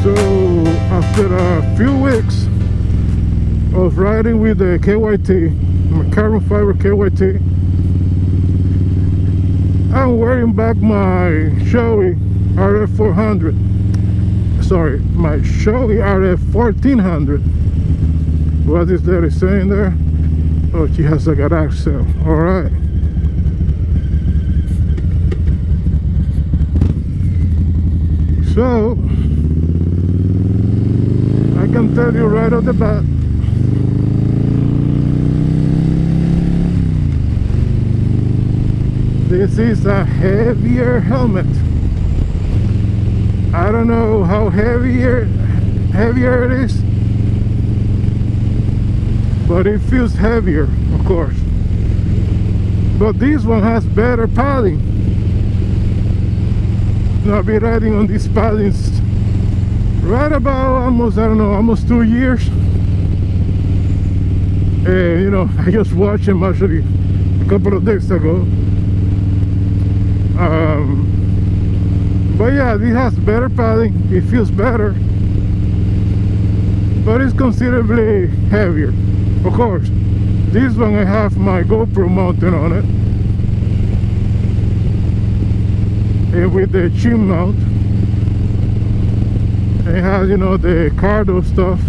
So after a few weeks of riding with the KYT, my carbon fiber KYT, I'm wearing back my Shoei RF400. Sorry, my Shoei RF1400. What is that is saying there? Oh, she has a garage sale. All right. So I can tell you right off the bat, this is a heavier helmet. I don't know how heavier it is, but it feels heavier, of course. But this one has better padding. I've been riding on these paddings right about almost 2 years. And you know, I just watched him actually a couple of days ago. But yeah, this has better padding. It feels better, but it's considerably heavier. Of course, this one I have my GoPro mounted on it, and with the chin mount, it has, you know, the cargo stuff.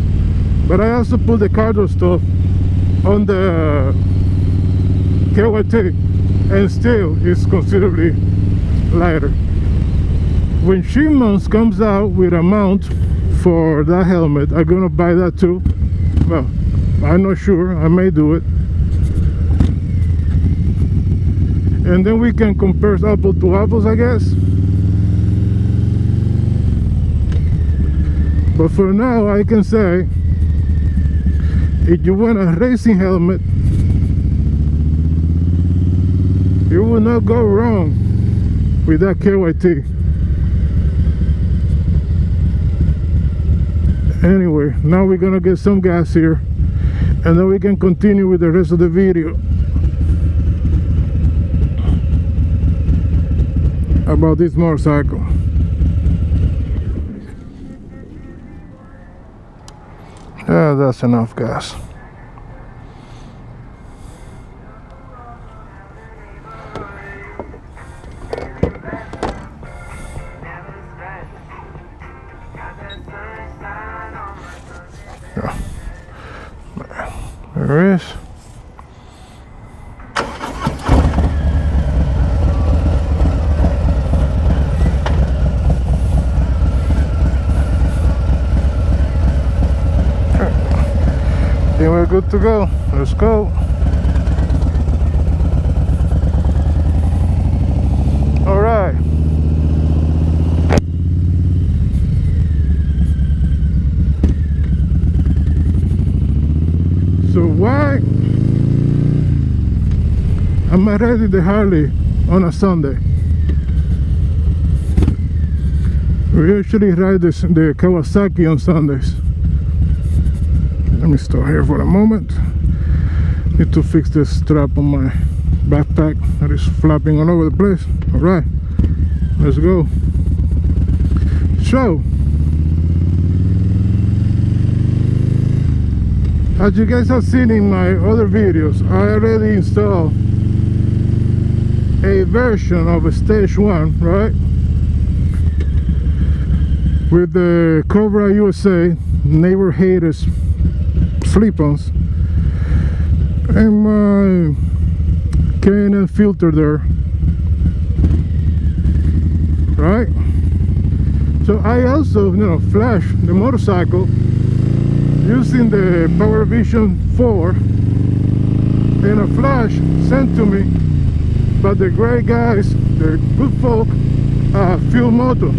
But I also put the cargo stuff on the KYT, and still it's considerably lighter. When chin mounts comes out with a mount for that helmet, I'm gonna buy that too. Well, I'm not sure, I may do it, and then we can compare apple to apples, I guess. But for now, I can say, if you want a racing helmet, you will not go wrong with that KYT. Anyway, now we're gonna get some gas here, and then we can continue with the rest of the video about this motorcycle. Yeah, that's enough gas. Yeah. There is. Then we're good to go. Let's go. All right. So why am I riding the Harley on a Sunday? We usually ride the Kawasaki on Sundays. Let me stop here for a moment. Need to fix this strap on my backpack that is flapping all over the place. All right, let's go. So, as you guys have seen in my other videos, I already installed a version of a Stage 1, right? With the Cobra USA Neighbor Haters slip-ons and my K&N filter there, right? So I also, you know, flash the motorcycle using the Power Vision 4 and a flash sent to me by the great guys, the good folk, Fuel Moto.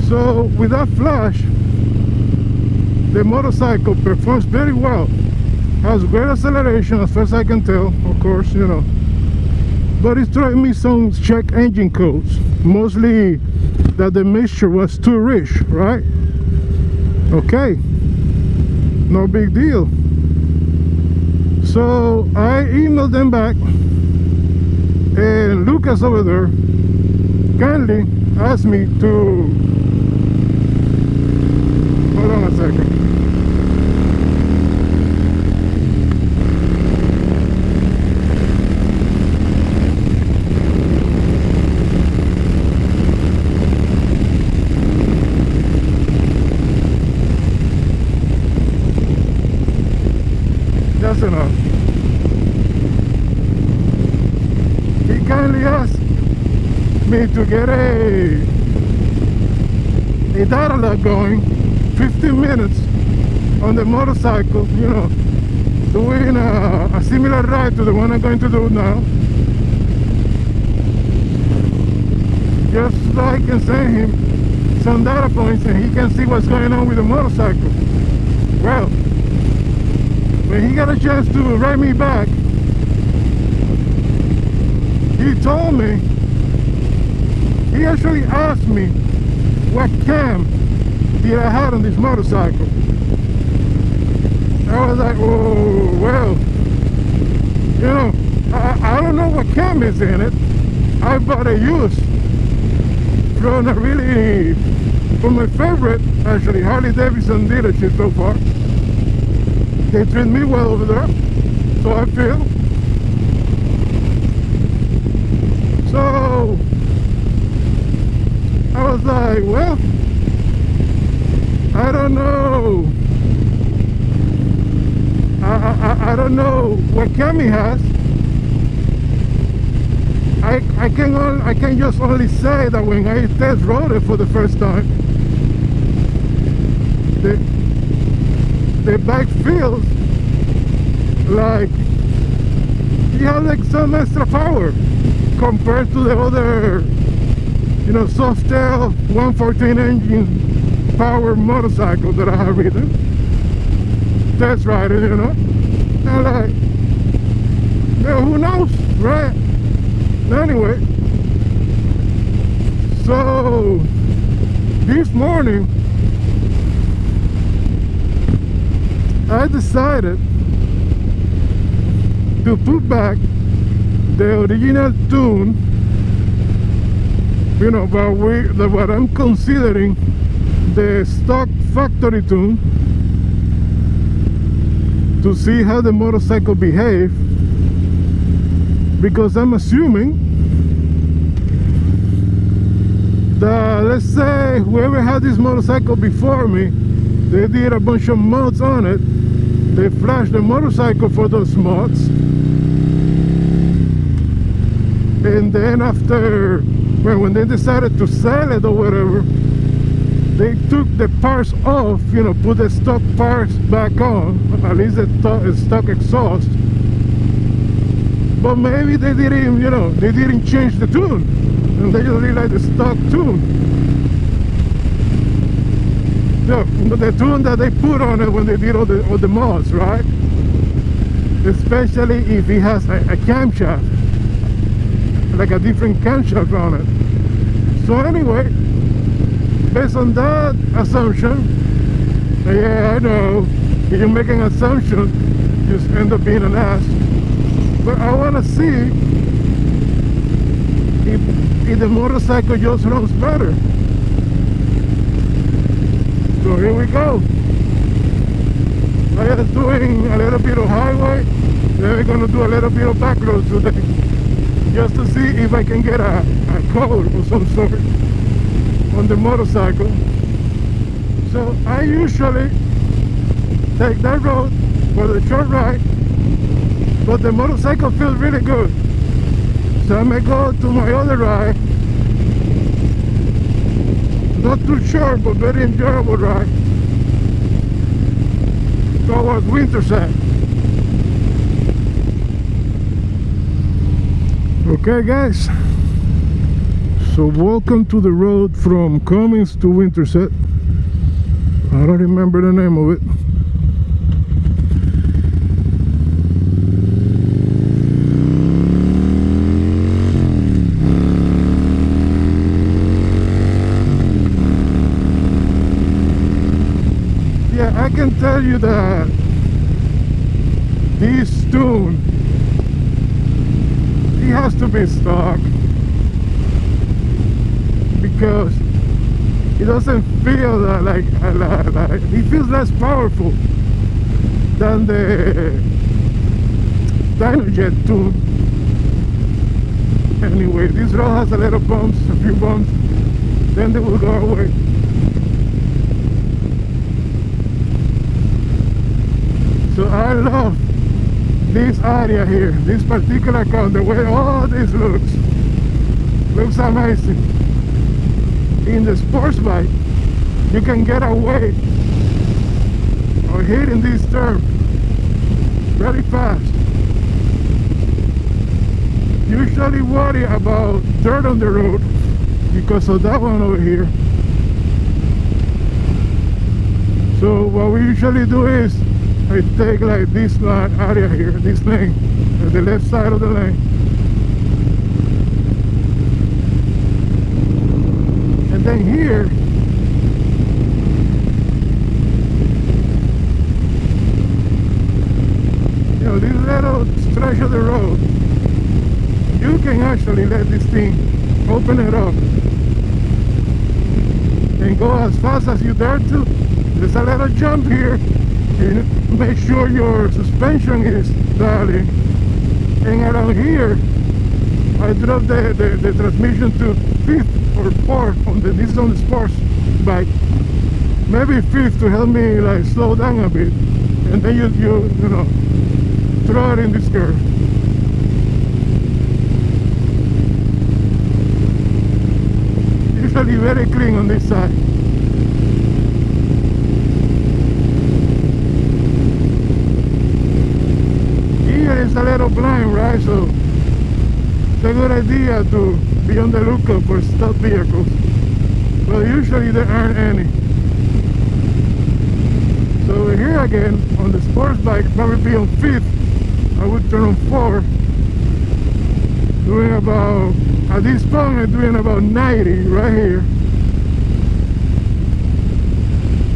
So with that flash, the motorcycle performs very well, has great acceleration as far as I can tell, of course, you know, but it's throwing me some check engine codes, mostly that the mixture was too rich, right? Okay, no big deal. So I emailed them back, and Lucas over there kindly asked me to, hold on a second. That's enough. He kindly asked me to get a data log going, 15 minutes on the motorcycle, you know, doing a similar ride to the one I'm going to do now. Just so I can send him some data points and he can see what's going on with the motorcycle. Well, when he got a chance to write me back, he told me, he actually asked me what cam did I had on this motorcycle. I was like, oh, well, you know, I don't know what cam is in it. I bought a used from my favorite, actually, Harley Davidson dealership so far. They treat me well over there, so I feel. So I was like, well, I don't know. I don't know what Cami has. I can just only say that when I test rode it for the first time, the bike feels like you have like some extra power compared to the other, you know, Softail 114 engine power motorcycle that I have ridden, test riding, you know. And like, yeah, who knows, right? Anyway, so this morning I decided to put back the original tune, you know, but what I'm considering the stock factory tune, to see how the motorcycle behaves, because I'm assuming that, let's say, whoever had this motorcycle before me, they did a bunch of mods on it. They flashed the motorcycle for those mods, and then after, when they decided to sell it or whatever, they took the parts off, you know, put the stock parts back on, at least the stock exhaust. But maybe they didn't, you know, they didn't change the tune, and they just did like the stock tune. The tune that they put on it when they did all the mods, right? Especially if it has a camshaft, like a different camshaft on it. So anyway, based on that assumption, yeah, I know, if you make an assumption, you just end up being an ass. But I want to see if the motorcycle just runs better. So here we go. I am doing a little bit of highway, then we're going to do a little bit of back road today, just to see if I can get a code or some sort on the motorcycle. So I usually take that road for the short ride, but the motorcycle feels really good, so I may go to my other ride, not too short but very enjoyable ride, towards Winterset. Okay guys, so welcome to the road from Cummins to Winterset. I don't remember the name of it. Yeah, I can tell you that this tune, it has to be stock, because it doesn't feel like it feels less powerful than the Dynojet tube. Anyway, this road has a little bumps, a few bumps, then they will go away. So I love this area here, this particular car, the way all this looks amazing. In the sports bike, you can get away or hitting this turn very fast. Usually worry about dirt on the road because of that one over here. So what we usually do is I take like this area here, this lane, the left side of the lane, and then here you know, this little stretch of the road, you can actually let this thing open it up and go as fast as you dare to. There's a little jump here, and make sure your suspension is dialed. And around here I drop the transmission to 5th or 4th on this is on the sports bike, maybe 5th to help me like slow down a bit, and then you know, throw it in this curve. Usually very clean on this side. Here is a little blind, right? So it's a good idea to be on the lookout for stop vehicles. But usually there aren't any. So over here again, on the sports bike, probably be on 5th. I would turn on 4. Doing about, at this point I'm doing about 90 right here.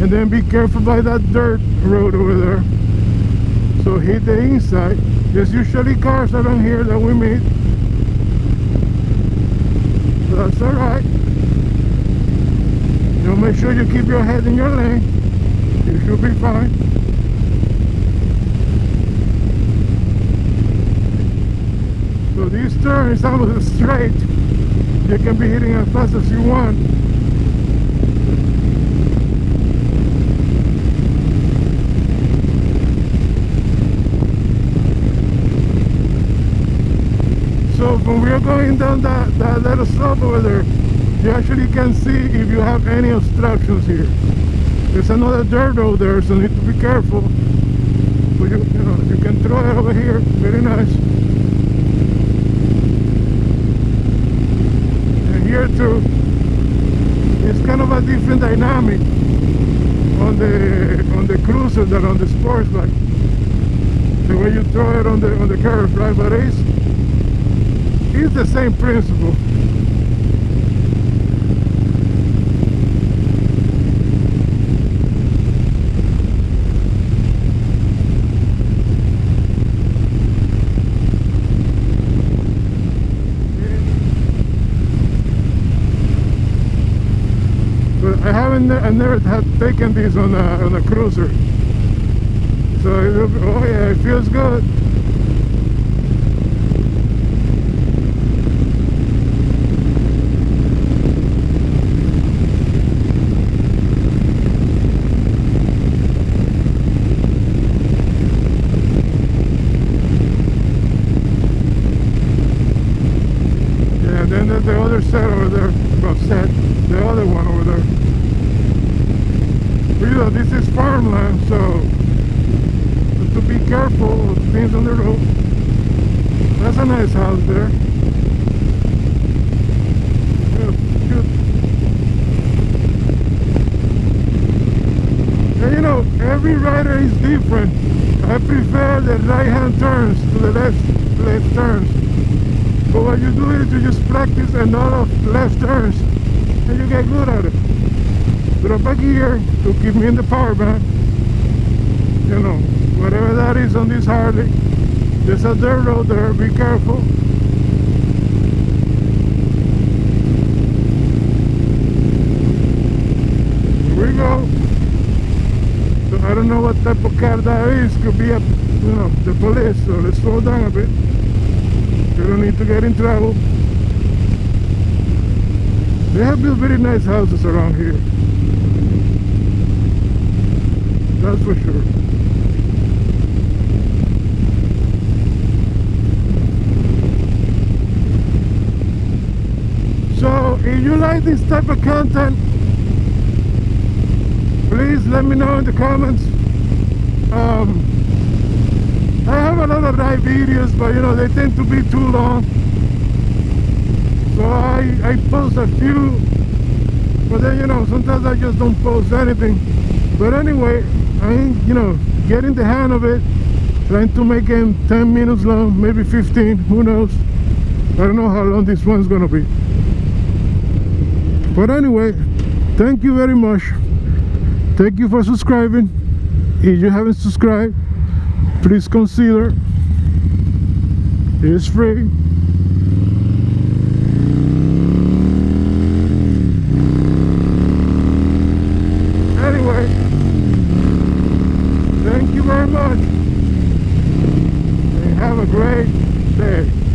And then be careful by that dirt road over there. So hit the inside. There's usually cars around here that we meet. So that's alright. You make sure you keep your head in your lane. You should be fine. So this turn is almost straight. You can be hitting as fast as you want. So when we are going down that little slope over there, you actually can see if you have any obstructions here. There's another dirt road there, so you need to be careful. But you know, you can throw it over here, very nice. And here too, it's kind of a different dynamic on the cruiser than on the sports bike. The way you throw it on the curve, right? But it's the same principle. But I never had taken these on a cruiser. So oh yeah, it feels good. The other set over there, well, the other one over there. But, you know, this is farmland, so to be careful of things on the road. That's a nice house there. Good, good. And you know, every rider is different. I prefer the right-hand turns to the left turns. But what you do is you just practice a lot of left turns and you get good at it. Drop a gear to keep me in the power band. You know, whatever that is on this Harley. There's a dirt road there, be careful. type of car that is, could be a, you know, the police. So let's slow down a bit. You don't need to get in trouble. They have built very nice houses around here. That's for sure. So if you like this type of content, please let me know in the comments. I have a lot of ride videos, but you know, they tend to be too long. So I post a few, but then, you know, sometimes I just don't post anything. But anyway, I ain't, you know, getting the hang of it, trying to make them 10 minutes long, maybe 15, who knows. I don't know how long this one's gonna be. But anyway, thank you very much. Thank you for subscribing. If you haven't subscribed, please consider. It's free. Anyway, thank you very much and have a great day.